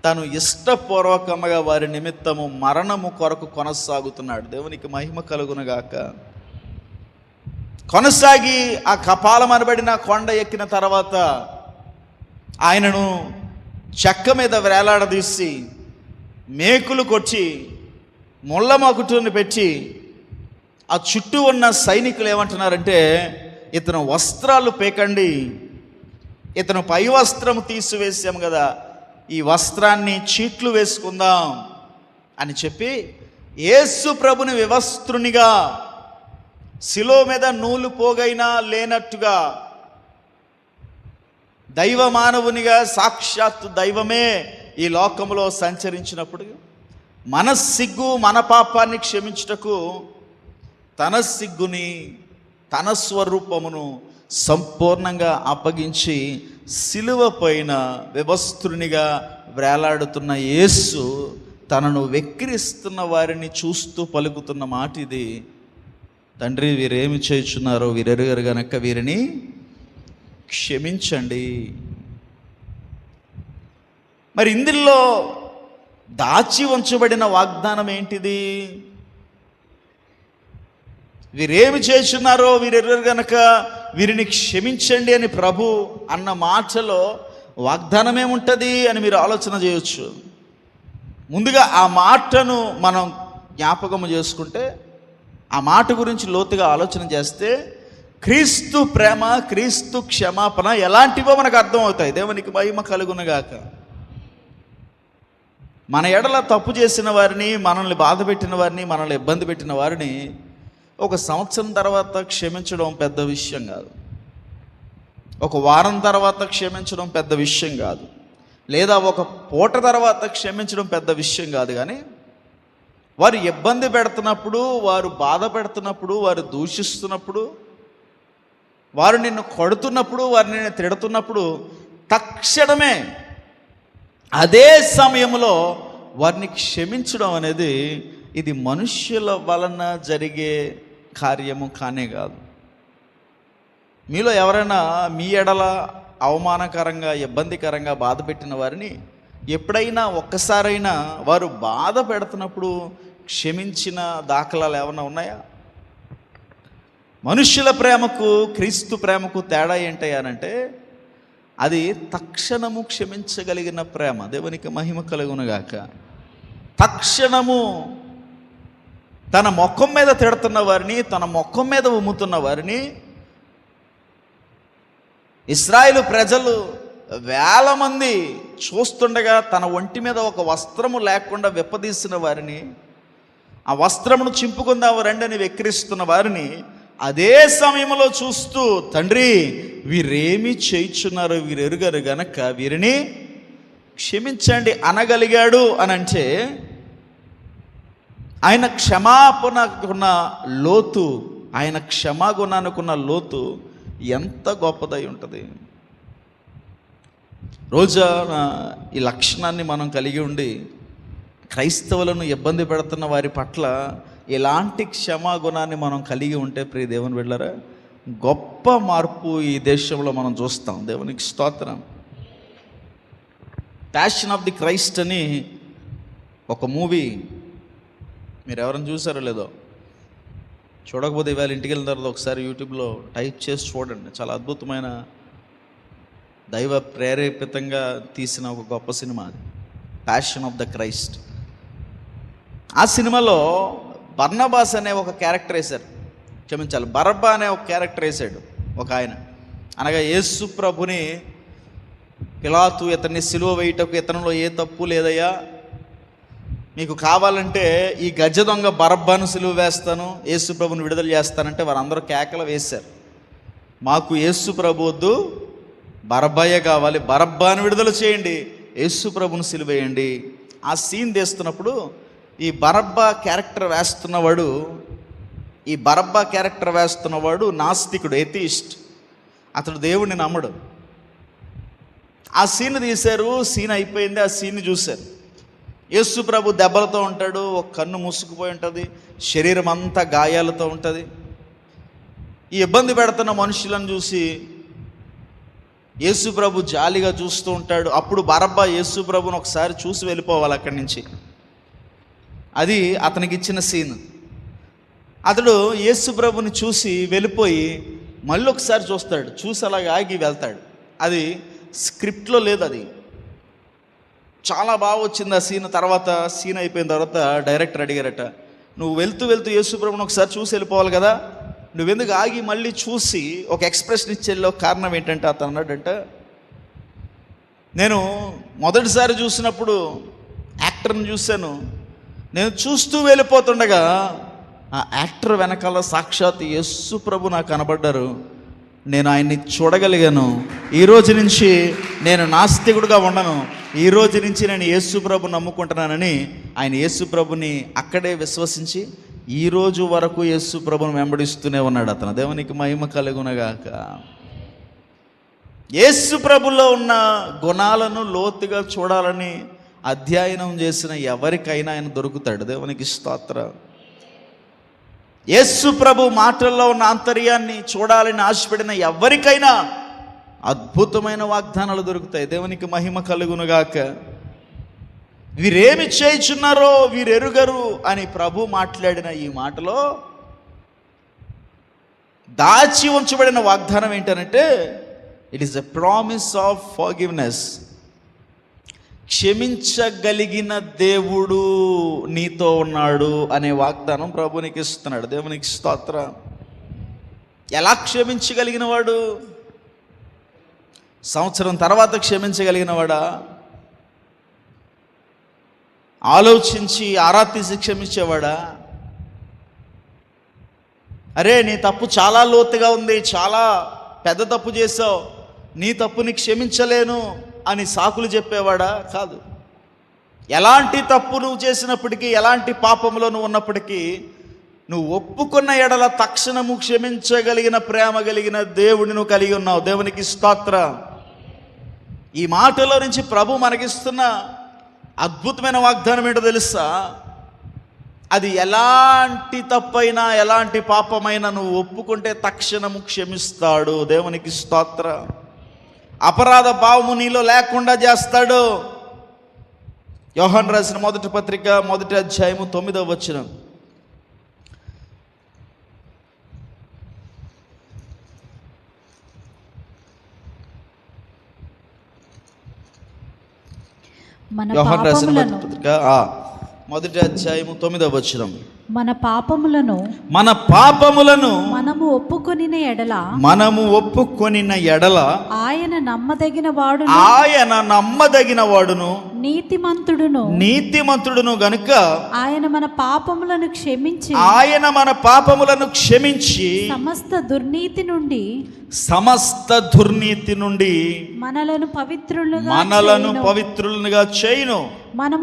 తను ఇష్టపూర్వకంగా వారి నిమిత్తము మరణము కొరకు కొనసాగుతున్నాడు. దేవునికి మహిమ కలుగునుగాక. కొనసాగి ఆ కపాలం అనబడిన కొండ ఎక్కిన తర్వాత ఆయనను చెక్క మీద వేలాడదీసి మేకులు కొట్టి ముళ్ళ మకుటుని పెట్టి ఆ చుట్టూ ఉన్న సైనికులు ఏమంటున్నారంటే, ఇతను వస్త్రాలు పేకండి, ఇతను పై వస్త్రం తీసివేసాం కదా, ఈ వస్త్రాన్ని చీట్లు వేసుకుందాం అని చెప్పి యేసు ప్రభుని వివస్త్రునిగా, శిలువ మీద నూలు పోగైనా లేనట్టుగా, దైవ మానవునిగా, సాక్షాత్తు దైవమే ఈ లోకంలో సంచరించినప్పుడు మన సిగ్గు మన పాపాన్ని క్షమించుటకు తన సిగ్గుని, తన స్వరూపమును సంపూర్ణంగా అప్పగించి శిలువ పైన వివస్త్రునిగా వేలాడుతున్న యేసు తనను వెక్కిరిస్తున్న వారిని చూస్తూ పలుకుతున్న మాట ఇది. తండ్రి, వీరేమి చేయుచున్నారో వీరెరుగరు గనక వీరిని క్షమించండి. మరి ఇందులో దాచి ఉంచబడిన వాగ్దానం ఏంటిది? వీరేమి చేస్తున్నారో వీరెరుగరు గనక వీరిని క్షమించండి అని ప్రభు అన్న మాటలో వాగ్దానం ఏముంటుంది అని మీరు ఆలోచన చేయొచ్చు. ముందుగా ఆ మాటను మనం జ్ఞాపకం చేసుకుంటే, ఆ మాట గురించి లోతుగా ఆలోచన చేస్తే క్రీస్తు ప్రేమ, క్రీస్తు క్షమాపణ ఎలాంటివో మనకు అర్థమవుతాయి. దేవునికి మహిమ కలుగునుగాక. మన ఎడల తప్పు చేసిన వారిని, మనల్ని బాధ పెట్టిన వారిని, మనల్ని ఇబ్బంది పెట్టిన వారిని ఒక సంవత్సరం తర్వాత క్షమించడం పెద్ద విషయం కాదు. ఒక వారం తర్వాత క్షమించడం పెద్ద విషయం కాదు. లేదా ఒక పూట తర్వాత క్షమించడం పెద్ద విషయం కాదు. కానీ వారు ఇబ్బంది పెడుతున్నప్పుడు, వారు బాధ పెడుతున్నప్పుడు, వారు దూషిస్తున్నప్పుడు, వారు నిన్ను కొడుతున్నప్పుడు, వారు నిన్ను తిడుతున్నప్పుడు తక్షణమే అదే సమయంలో వారిని క్షమించడం అనేది ఇది మనుష్యుల వలన జరిగే కార్యము కానే కాదు. మీలో ఎవరైనా మీ ఎడల అవమానకరంగా, ఇబ్బందికరంగా బాధ పెట్టిన వారిని ఎప్పుడైనా ఒక్కసారైనా వారు బాధ పెడుతున్నప్పుడు క్షమించిన దాఖలాలు ఏమైనా ఉన్నాయా? మనుష్యుల ప్రేమకు క్రీస్తు ప్రేమకు తేడా ఏంటయ్యానంటే, అది తక్షణము క్షమించగలిగిన ప్రేమ. దేవునికి మహిమ కలుగునుగాక. తక్షణము తన ముఖం మీద తిడుతున్న వారిని, తన ముఖం మీద ఉమ్ముతున్న వారిని, ఇశ్రాయేలు ప్రజలు వేల మంది చూస్తుండగా తన ఒంటి మీద ఒక వస్త్రము లేకుండా విప్పదీసిన వారిని, ఆ వస్త్రమును చింపుకుందాము రండి అని వెక్కిరిస్తున్న వారిని అదే సమయంలో చూస్తూ, తండ్రి వీరేమి చేయుచున్నారో వీరెరుగరు గనక వీరిని క్షమించండి అనగలిగాడు అని అంటే, ఆయన క్షమాపణకున్న లోతు, ఆయన క్షమాగుణానుకున్న లోతు ఎంత గొప్పదై ఉంటుంది. రోజా ఈ లక్షణాన్ని మనం కలిగి ఉండి క్రైస్తవులను ఇబ్బంది పెడుతున్న వారి పట్ల ఇలాంటి క్షమాగుణాన్ని మనం కలిగి ఉంటే, ప్రియ దేవుని బిడ్డలారా, గొప్ప మార్పు ఈ దేశంలో మనం చూస్తాం. దేవునికి స్తోత్రం. ప్యాషన్ ఆఫ్ ది క్రైస్ట్ అని ఒక మూవీ మీరు ఎవరైనా చూసారో లేదో, చూడకపోతే ఇవాళ ఇంటికి వెళ్ళిన తర్వాత ఒకసారి యూట్యూబ్లో టైప్ చేసి చూడండి. చాలా అద్భుతమైన దైవ ప్రేరేపితంగా తీసిన ఒక గొప్ప సినిమా అది, ప్యాషన్ ఆఫ్ ద క్రైస్ట్. ఆ సినిమాలో బర్నబాస్ అనే ఒక క్యారెక్టర్ వేశారు, క్షమించాలి, బరబ్బా అనే ఒక క్యారెక్టర్ వేశాడు ఒక ఆయన. అనగా యేసు ప్రభుని పిలాతు ఇతన్ని సిలువ వేయుటకు ఇతనిలో ఏ తప్పు లేదయ్యా, మీకు కావాలంటే ఈ గజ దొంగ బరబ్బాను సిలువ వేస్తాను, యేసు ప్రభుని విడుదల చేస్తానంటే వారందరూ కేకలు వేశారు. మాకు యేసు ప్రభు వద్దు, బరబ్బాయే కావాలి, బరబ్బాను విడుదల చేయండి, యేసు ప్రభుని సిలువ వేయండి. ఆ సీన్ తీస్తున్నప్పుడు ఈ బరబ్బా క్యారెక్టర్ వేస్తున్నవాడు నాస్తికుడు, ఎథియిస్ట్. అతడు దేవుడిని నమ్మడు. ఆ సీన్ తీశారు, సీన్ అయిపోయింది. ఆ సీన్ చూశారు. యేసు ప్రభు దెబ్బలతో ఉంటాడు, ఒక కన్ను మూసుకుపోయి ఉంటుంది, శరీరం అంతా గాయాలతో ఉంటుంది. ఈ ఇబ్బంది పెడుతున్న మనుషులను చూసి యేసు ప్రభు జాలిగా చూస్తూ ఉంటాడు. అప్పుడు బరబ్బా యేసు ప్రభుని ఒకసారి చూసి వెళ్ళిపోవాలి అక్కడి నుంచి. అది అతనికి ఇచ్చిన సీన్. అతడు యేసు ప్రభుని చూసి వెళ్ళిపోయి మళ్ళీ ఒకసారి చూస్తాడు, చూసి అలాగే ఆగి వెళ్తాడు. అది స్క్రిప్ట్లో లేదు, అది చాలా బాగా వచ్చింది ఆ సీన్. తర్వాత సీన్ అయిపోయిన తర్వాత డైరెక్టర్ అడిగారట, నువ్వు వెళ్తూ వెళ్తూ యేసు ప్రభుని ఒకసారి చూసి వెళ్ళిపోవాలి కదా, నువ్వెందుకు ఆగి మళ్ళీ చూసి ఒక ఎక్స్ప్రెషన్ ఇచ్చేలో కారణం ఏంటంటే అతను అన్నాడంట, నేను మొదటిసారి చూసినప్పుడు యాక్టర్ని చూశాను, నేను చూస్తూ వెళ్ళిపోతుండగా ఆ యాక్టర్ వెనకాల సాక్షాత్ యేసు ప్రభు నాకు కనబడ్డారు, నేను ఆయన్ని చూడగలిగాను. ఈ రోజు నుంచి నేను నాస్తికుడుగా ఉండను, ఈ రోజు నుంచి నేను యేసు ప్రభు నమ్ముకుంటున్నానని ఆయన యేసు ప్రభుని అక్కడే విశ్వసించి ఈ రోజు వరకు యేసు ప్రభుని వెంబడిస్తూనే ఉన్నాడు అతను. దేవునికి మహిమ కలుగునగాక. యేసు ప్రభులో ఉన్న గుణాలను లోతుగా చూడాలని అధ్యయనం చేసిన ఎవరికైనా ఆయన దొరుకుతాడు. దేవునికి స్తోత్రం. యేసు ప్రభు మాటల్లో ఉన్న ఆంతర్యాన్ని చూడాలని ఆశపడిన ఎవరికైనా అద్భుతమైన వాగ్దానాలు దొరుకుతాయి. దేవునికి మహిమ కలుగునుగాక. వీరేమి చేయుచున్నారో వీరెరుగరు అని ప్రభు మాట్లాడిన ఈ మాటలో దాచి ఉంచబడిన వాగ్దానం ఏంటంటే, it is a promise of forgiveness. క్షమించగలిగిన దేవుడు నీతో ఉన్నాడు అనే వాగ్దానం ప్రభు నీకు ఇస్తున్నాడు. దేవునికి స్తోత్రం. ఎలా క్షమించగలిగిన వాడు? సంవత్సరం తర్వాత క్షమించగలిగిన వాడా? ఆలోచించి ఆరా తీసి క్షమించేవాడా? అరే నీ తప్పు చాలా లోతుగా ఉంది, చాలా పెద్ద తప్పు చేసావు, నీ తప్పుని క్షమించలేను అని సాకులు చెప్పేవాడా? కాదు. ఎలాంటి తప్పు నువ్వు చేసినప్పటికీ, ఎలాంటి పాపంలో నువ్వు ఉన్నప్పటికీ నువ్వు ఒప్పుకున్న ఎడల తక్షణము క్షమించగలిగిన ప్రేమ కలిగిన దేవుడిని నువ్వు కలిగి ఉన్నావు. దేవునికి స్తోత్రం. ఈ మాటలో నుంచి ప్రభు మనకిస్తున్న అద్భుతమైన వాగ్దానం ఏంటో తెలుసా? అది ఎలాంటి తప్పైనా ఎలాంటి పాపమైనా నువ్వు ఒప్పుకుంటే తక్షణము క్షమిస్తాడు. దేవునికి స్తోత్రం. అపరాధ భావము నీలో లేకుండా చేస్తాడు. యోహాను రాసిన మొదటి పత్రిక 1వ అధ్యాయము 9వ వచనం. యోహాను రాసిన మొదటి పత్రిక 1వ అధ్యాయము 9వ వచనం. మన పాపములను మనము ఒప్పుకొనిన ఎడల ఆయన నమ్మదగిన వాడును నీతిమంతుడును గనుక ఆయన మన పాపములను క్షమించి సమస్త దుర్నీతి నుండి మనలను పవిత్రులుగా చేయును. మనం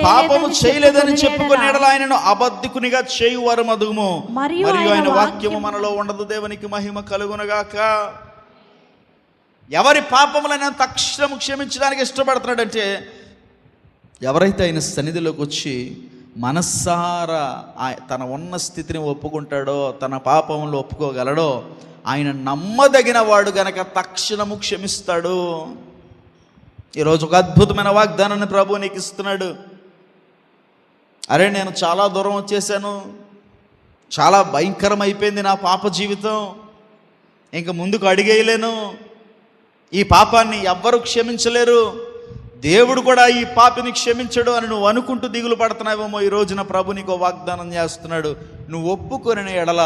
పాపము చేయలేదని చెప్పుకునే ఎడల ఆయనను అబద్ధికునిగా చేయువారు మధుము, మరియు ఆయన వాక్యము మనలో ఉండదు. దేవునికి మహిమ కలుగునగాక. ఎవరి పాపములైనా తక్షణము క్షమించడానికి ఇష్టపడుతున్నాడంటే ఎవరైతే ఆయన సన్నిధిలోకి వచ్చి మనస్సారా తన ఉన్న స్థితిని ఒప్పుకుంటాడో, తన పాపములు ఒప్పుకోగలడో, ఆయన నమ్మదగిన వాడు గనక తక్షణము క్షమిస్తాడు. ఈరోజు ఒక అద్భుతమైన వాగ్దానాన్ని ప్రభు నీకు ఇస్తున్నాడు. అరే నేను చాలా దూరం వచ్చేసాను, చాలా భయంకరమైపోయింది నా పాప జీవితం, ఇంక ముందుకు అడిగేయలేను, ఈ పాపాన్ని ఎవ్వరూ క్షమించలేరు, దేవుడు కూడా ఈ పాపిని క్షమించడు అని నువ్వు అనుకుంటూ దిగులు పడుతున్నావేమో. ఈ రోజున ప్రభు నీకు వాగ్దానం చేస్తున్నాడు. నువ్వు ఒప్పుకొనిన ఎడల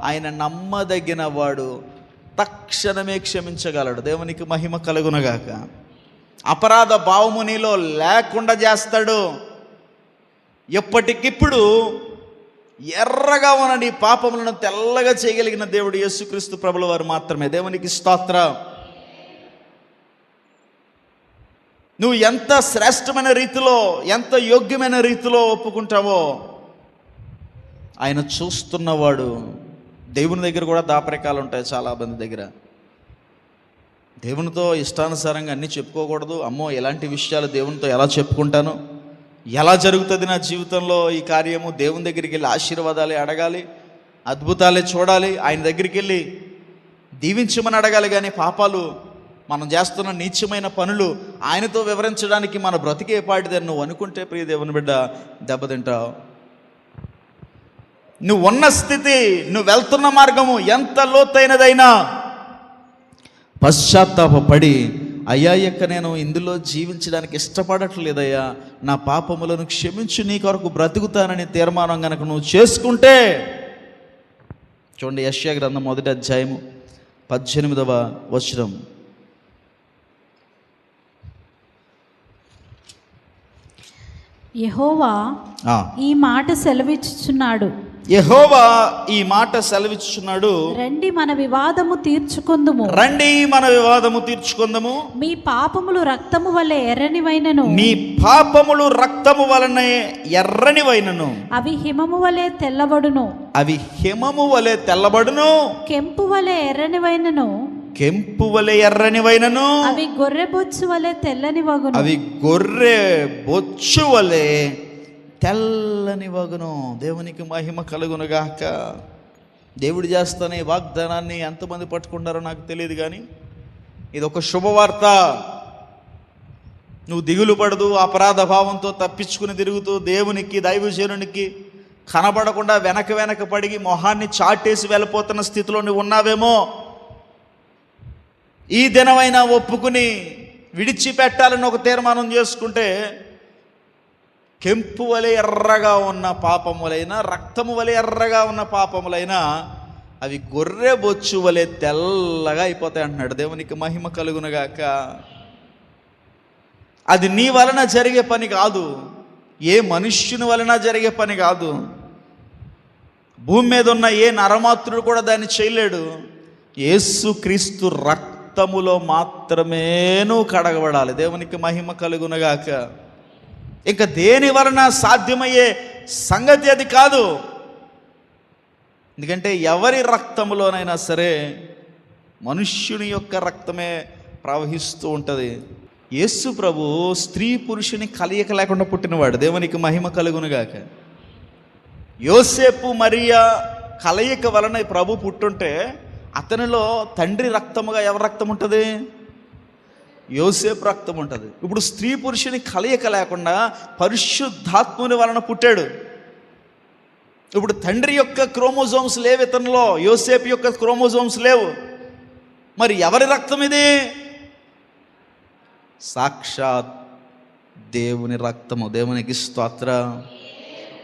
ఆయన నమ్మదగిన వాడు, తక్షణమే క్షమించగలడు. దేవునికి మహిమ కలుగునగాక. అపరాధ భావము నీలో లేకుండా చేస్తాడు. ఎప్పటికిప్పుడు ఎర్రగా ఉన్న నీ పాపములను తెల్లగా చేయగలిగిన దేవుడు యేసుక్రీస్తు ప్రభుల వారు మాత్రమే. దేవునికి స్తోత్రం. నువ్వు ఎంత శ్రేష్టమైన రీతిలో, ఎంత యోగ్యమైన రీతిలో ఒప్పుకుంటావో ఆయన చూస్తున్నవాడు. దేవుని దగ్గర కూడా దాపరికాలు ఉంటాయి చాలా మంది దగ్గర. దేవునితో ఇష్టానుసారంగా అన్నీ చెప్పుకోకూడదు. అమ్మో ఎలాంటి విషయాలు దేవునితో ఎలా చెప్పుకుంటాను, ఎలా జరుగుతుంది నా జీవితంలో ఈ కార్యము, దేవుని దగ్గరికి వెళ్ళి ఆశీర్వాదాలే అడగాలి, అద్భుతాలే చూడాలి, ఆయన దగ్గరికి వెళ్ళి దీవించమని అడగాలి. కానీ పాపాలు మనం చేస్తున్న నీచమైన పనులు ఆయనతో వివరించడానికి మన బ్రతికే పాటిదని నువ్వు అనుకుంటే ప్రియ దేవుని బిడ్డ దెబ్బతింటావు. నువ్వు ఉన్న స్థితి, నువ్వు వెళ్తున్న మార్గము ఎంత లోతైనదైనా పశ్చాత్తాపడి, అయ్యా యొక్క నేను ఇందులో జీవించడానికి ఇష్టపడట్లేదయ్యా, నా పాపములను క్షమించు, నీ కొరకు బ్రతుకుతానని తీర్మానం కనుక నువ్వు చేసుకుంటే, చూడండి యెషయా గ్రంథం 1వ అధ్యాయము 18వ వచనం. యెహోవా ఈ మాట సెలవిచ్చుచున్నాడు, యెహోవా ఈ మాట సెలవిచ్చుచున్నాడు, రండి మన వివాదము తీర్చుకొందుము, రండి మన వివాదము తీర్చుకొందుము. మీ పాపములు రక్తము వలె ఎర్రనివైనను, మీ పాపములు రక్తము వలనే ఎర్రనివైనను, అవి హిమము వలె తెల్లబడును, అవి హిమము వలె తెల్లబడును, కెంపు వలె ఎర్రనివైనను, కెంపు వలె ఎర్రనివైనను, అవి గొర్రె బొచ్చు వలె తెల్లని వగును, అవి గొర్రె బొచ్చు వలె తెల్లని వగును. దేవునికి మహిమ కలుగునుగాక. దేవుడు చేస్తానే వాగ్దానాన్ని ఎంతమంది పట్టుకుంటారో నాకు తెలియదు, కానీ ఇది ఒక శుభవార్త. నువ్వు దిగులు పడదు, అపరాధ భావంతో తప్పించుకుని తిరుగుతూ దేవునికి దైవజనునికి కనబడకుండా వెనక పడిగి మొహాన్ని చాటేసి వెళ్ళిపోతున్న స్థితిలో నువ్వు ఉన్నావేమో. ఈ దినమైనా ఒప్పుకుని విడిచిపెట్టాలని ఒక తీర్మానం చేసుకుంటే, కెంపు వలె ఎర్రగా ఉన్న పాపములైనా, రక్తము వలె ఎర్రగా ఉన్న పాపములైనా అవి గొర్రె బొచ్చు వలె తెల్లగా అయిపోతాయి అంటున్నాడు. దేవునికి మహిమ కలుగునుగాక. అది నీ వలన జరిగే పని కాదు, ఏ మనుష్యుని వలన జరిగే పని కాదు. భూమి మీద ఉన్న ఏ నరమాత్రుడు కూడా దాన్ని చేయలేడు. యేసుక్రీస్తు రక్తములో మాత్రమే నువ్వు కడగబడాలి. దేవునికి మహిమ కలుగునుగాక. ఇంకా దేని వలన సాధ్యమయ్యే సంగతి అది కాదు. ఎందుకంటే ఎవరి రక్తములోనైనా సరే మనుష్యుని యొక్క రక్తమే ప్రవహిస్తూ ఉంటుంది. యేసు ప్రభు స్త్రీ పురుషుని కలయిక లేకుండా పుట్టినవాడు. దేవునికి మహిమ కలుగునుగాక. యోసేపు మరియా కలయిక వలన ప్రభు పుట్టుంటే అతనిలో తండ్రి రక్తముగా ఎవరి రక్తం ఉంటుంది? యోసేపు రక్తం ఉంటుంది. ఇప్పుడు స్త్రీ పురుషుని కలయిక లేకుండా పరిశుద్ధాత్ముని వలన పుట్టాడు. ఇప్పుడు తండ్రి యొక్క క్రోమోజోమ్స్ లేవు ఇతనిలో, యోసేపు యొక్క క్రోమోజోమ్స్ లేవు. మరి ఎవరి రక్తం ఇది? సాక్షాత్ దేవుని రక్తము. దేవునికి స్తోత్రం.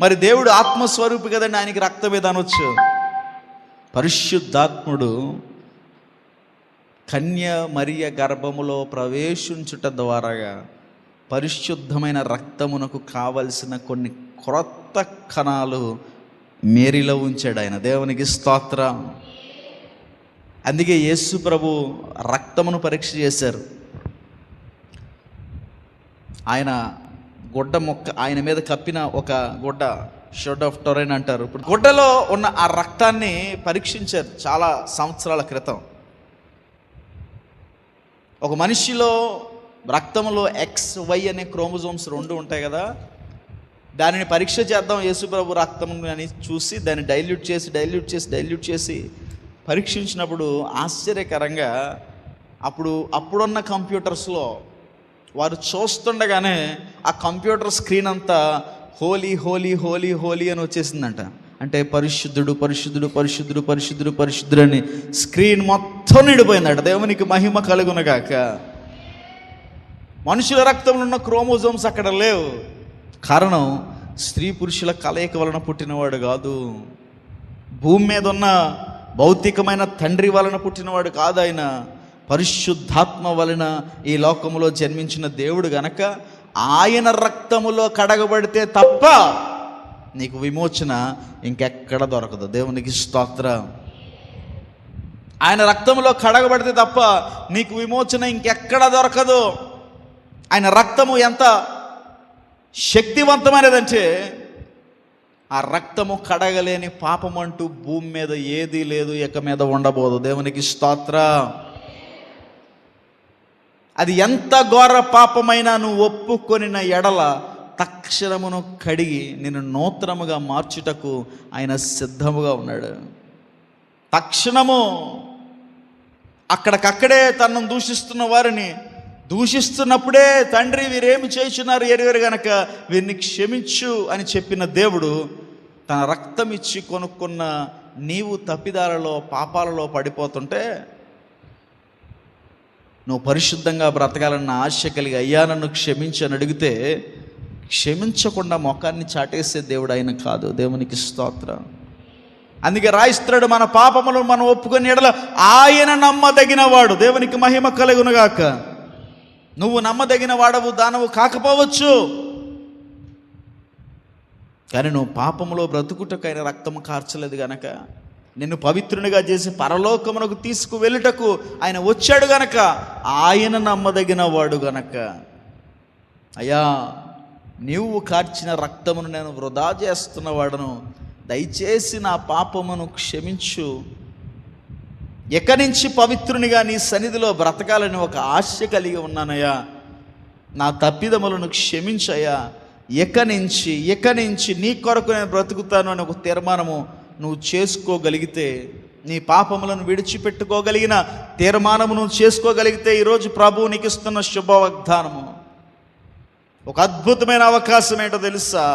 మరి దేవుడు ఆత్మస్వరూపి కదండి, ఆయనకి రక్తం ఏది అనొచ్చు? పరిశుద్ధాత్ముడు కన్య మరియ గర్భములో ప్రవేశించుట ద్వారాగా పరిశుద్ధమైన రక్తమునకు కావలసిన కొన్ని క్రొత్త కణాలు మేరీలో ఉంచాడు ఆయన. దేవునికి స్తోత్రం. అందుకే యేసు ప్రభు రక్తమును పరీక్ష చేశారు. ఆయన గుడ్డ మొక్క, ఆయన మీద కప్పిన ఒక గుడ్డ, షెడ్ ఆఫ్ టొరైన్ అంటారు. ఇప్పుడు గుడ్డలో ఉన్న ఆ రక్తాన్ని పరీక్షించారు చాలా సంవత్సరాల క్రితం. ఒక మనిషిలో రక్తంలో XY అనే క్రోమోజోమ్స్ 2 ఉంటాయి కదా, దానిని పరీక్ష చేద్దాం యేసుప్రభు రక్తం అని చూసి దాన్ని డైల్యూట్ చేసి పరీక్షించినప్పుడు ఆశ్చర్యకరంగా అప్పుడున్న కంప్యూటర్స్లో వారు చూస్తుండగానే ఆ కంప్యూటర్ స్క్రీన్ అంతా హోలీ హోలీ హోలీ హోలీ అని వచ్చేసిందంట. అంటే పరిశుద్ధుడు పరిశుద్ధుడు పరిశుద్ధుడు పరిశుద్ధుడు పరిశుద్ధుడు అని స్క్రీన్ మొత్తం నిండిపోయిందట. దేవునికి మహిమ కలుగునుగాక. మనుషుల రక్తంలో ఉన్న క్రోమోజోమ్స్ అక్కడ లేవు. కారణం స్త్రీ పురుషుల కలయిక వలన పుట్టినవాడు కాదు. భూమి మీద ఉన్న భౌతికమైన తండ్రి వలన పుట్టినవాడు కాదు. ఆయన పరిశుద్ధాత్మ వలన ఈ లోకములో జన్మించిన దేవుడు గనక ఆయన రక్తములో కడగబడితే తప్ప నీకు విమోచన ఇంకెక్కడ దొరకదు. దేవునికి స్తోత్రం. ఆయన రక్తంలో కడగబడితే తప్ప నీకు విమోచన ఇంకెక్కడ దొరకదు. ఆయన రక్తము ఎంత శక్తివంతమైనదంటే ఆ రక్తము కడగలేని పాపం అంటూ భూమి మీద ఏదీ లేదు, ఇక మీద ఉండబోదు. దేవునికి స్తోత్రం. అది ఎంత ఘోర పాపమైనా నువ్వు ఒప్పుకొనిన ఎడల తక్షణమును కడిగి నిన్ను నూతనముగా మార్చుటకు ఆయన సిద్ధముగా ఉన్నాడు. తక్షణము అక్కడికక్కడే తనను దూషిస్తున్న వారిని దూషిస్తున్నప్పుడే తండ్రి వీరేమి చేస్తున్నారు ఎరుగరు గనక వీరిని క్షమించు అని చెప్పిన దేవుడు తన రక్తం ఇచ్చి కొనుక్కున్న నీవు తప్పిదాలలో పాపాలలో పడిపోతుంటే నువ్వు పరిశుద్ధంగా బ్రతకాలన్న ఆశ కలిగి అయ్యా నన్ను క్షమించి అని అడిగితే క్షమించకుండా ముఖాన్ని చాటేసే దేవుడు ఆయన కాదు. దేవునికి స్తోత్రం. అందుకే రాయిస్తున్నాడు, మన పాపములను మనం ఒప్పుకొని ఎడల ఆయన నమ్మదగిన వాడు. దేవునికి మహిమ కలుగునుగాక. నువ్వు నమ్మదగిన వాడవు దానవు కాకపోవచ్చు, కానీ నువ్వు పాపములో బ్రతుకుటకైన రక్తము కార్చలేదు గనక, నిన్ను పవిత్రునిగా చేసి పరలోకమునకు తీసుకువెళ్ళుటకు ఆయన వచ్చాడు గనక, ఆయన నమ్మదగిన వాడు గనక, అయ్యా నీవు కార్చిన రక్తమును నేను వృధా చేస్తున్నవాడను, దయచేసి నా పాపమును క్షమించు, ఎక్క నుంచి పవిత్రునిగా నీ సన్నిధిలో బ్రతకాలని ఒక ఆశ కలిగి ఉన్నానయ్యా, నా తప్పిదములను క్షమించయ్యా, ఎక్క నుంచి నీ కొరకు నేను బ్రతుకుతాను అని ఒక తీర్మానము నువ్వు చేసుకోగలిగితే, నీ పాపములను విడిచిపెట్టుకోగలిగిన తీర్మానము నువ్వు చేసుకోగలిగితే, ఈరోజు ప్రభువు నీకు ఇస్తున్న శుభవాగ్దానము, ఒక అద్భుతమైన అవకాశం ఏంటో తెలుసా?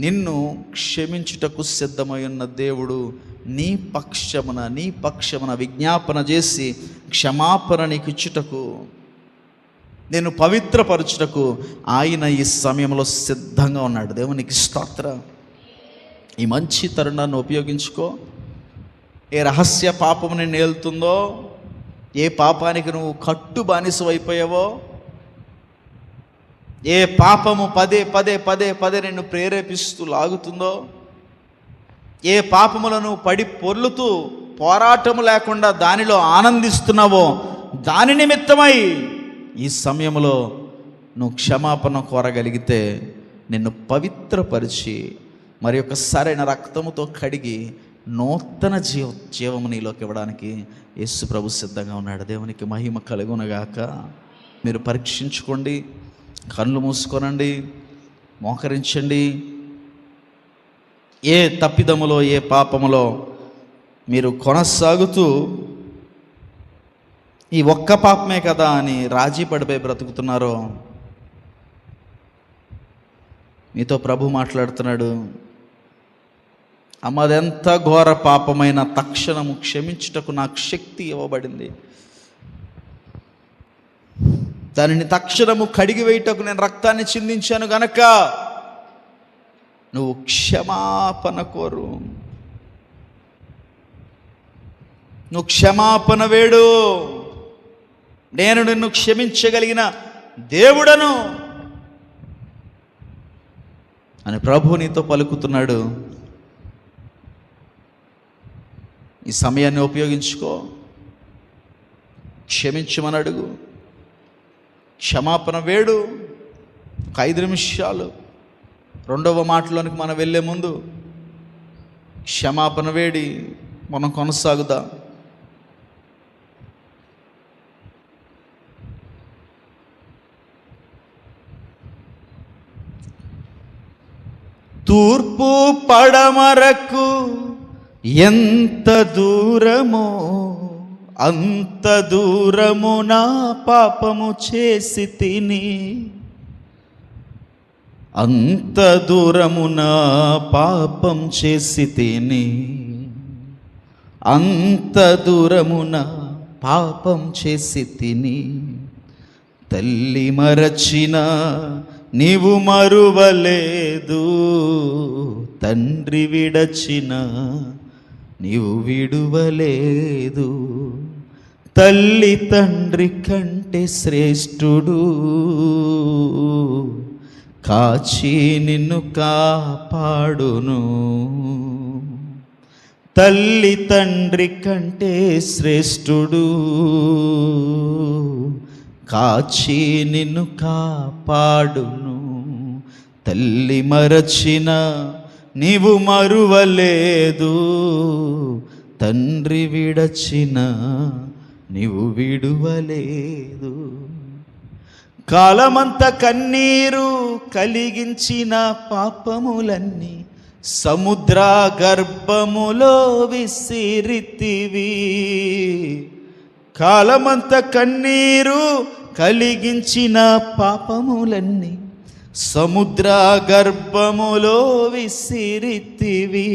నిన్ను క్షమించుటకు సిద్ధమై ఉన్న దేవుడు నీ పక్షమున విజ్ఞాపన చేసి క్షమాపణ నీకు ఇచ్చుటకు, నేను పవిత్రపరచుటకు ఆయన ఈ సమయంలో సిద్ధంగా ఉన్నాడు. దేవునికి స్తోత్రం. ఈ మంచి తరుణాన్ని ఉపయోగించుకో. ఏ రహస్య పాపము నిన్ను ఏలుతుందో, ఏ పాపానికి నువ్వు కట్టు బానిసవైపోయావో, ఏ పాపము పదే నిన్ను ప్రేరేపిస్తూ లాగుతుందో, ఏ పాపములను పడి పొర్లుతూ పోరాటము లేకుండా దానిలో ఆనందిస్తున్నావో, దాని నిమిత్తమై ఈ సమయంలో నువ్వు క్షమాపణ కోరగలిగితే నిన్ను పవిత్రపరిచి మరి యొక్క సరైన రక్తముతో కడిగి నూతన జీవము నీలోకి ఇవ్వడానికి యేసు ప్రభు సిద్ధంగా ఉన్నాడు. దేవునికి మహిమ కలుగునగాక. మీరు పరీక్షించుకోండి, కళ్ళు మూసుకోనండి, మోకరించండి. ఏ తప్పిదములో ఏ పాపములో మీరు కొనసాగుతూ ఈ ఒక్క పాపమే కదా అని రాజీ పడిపోయి బ్రతుకుతున్నారో, మీతో ప్రభు మాట్లాడుతున్నాడు. అమ్మ, అదెంత ఘోర పాపమైన తక్షణము క్షమించుటకు నాకు శక్తి ఇవ్వబడింది, దానిని తక్షణము కడిగి వేయుటకు నేను రక్తాన్ని చిందించాను గనక నువ్వు క్షమాపణ కోరు, నువ్వు క్షమాపణ వేడు. నేను నిన్ను క్షమించగలిగిన దేవుడను అని ప్రభు నీతో పలుకుతున్నాడు. ఈ సమయాన్ని ఉపయోగించుకో, క్షమించమని అడుగు, క్షమాపణ వేడు. ఒక 5 నిమిషాలు రెండవ మాటలోనికి మనం వెళ్ళే ముందు క్షమాపణ వేడి మనం కొనసాగుదాం. తూర్పు పడమరకు ఎంత దూరమో అంత దూరము నా పాపము చేసి తిని, అంత దూరము నా పాపం చేసి తిని, అంత దూరము నా పాపం చేసి తిని. తల్లి మరచిన నీవు మరువలేదు, తండ్రి విడచిన నీవు విడువలేదు. తల్లి తండ్రి కంటే శ్రేష్ఠుడు, కాచి నిన్ను కాపాడును. తల్లి తండ్రి కంటే శ్రేష్ఠుడు, కాచి నిన్ను కాపాడును. తల్లి మరచిన నీవు మరువలేదు, తండ్రి విడచిన నీవు విడువలేదు. కాలమంత కన్నీరు కలిగించిన పాపములన్నీ సముద్ర గర్భములో విసిరితివి. కాలమంత కన్నీరు కలిగించిన పాపములన్నీ సముద్ర గర్భములో విసిరితివి.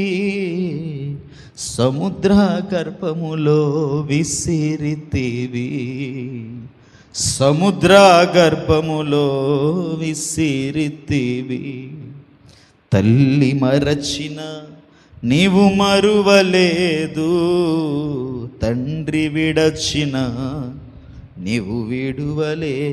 సముద్ర గర్భములో విసిరితివి. సముద్ర గర్భములో విసిరితివి. తల్లి మరచిన నీవు మరువలేదు, తండ్రి విడచిన నీవు విడువలేదు.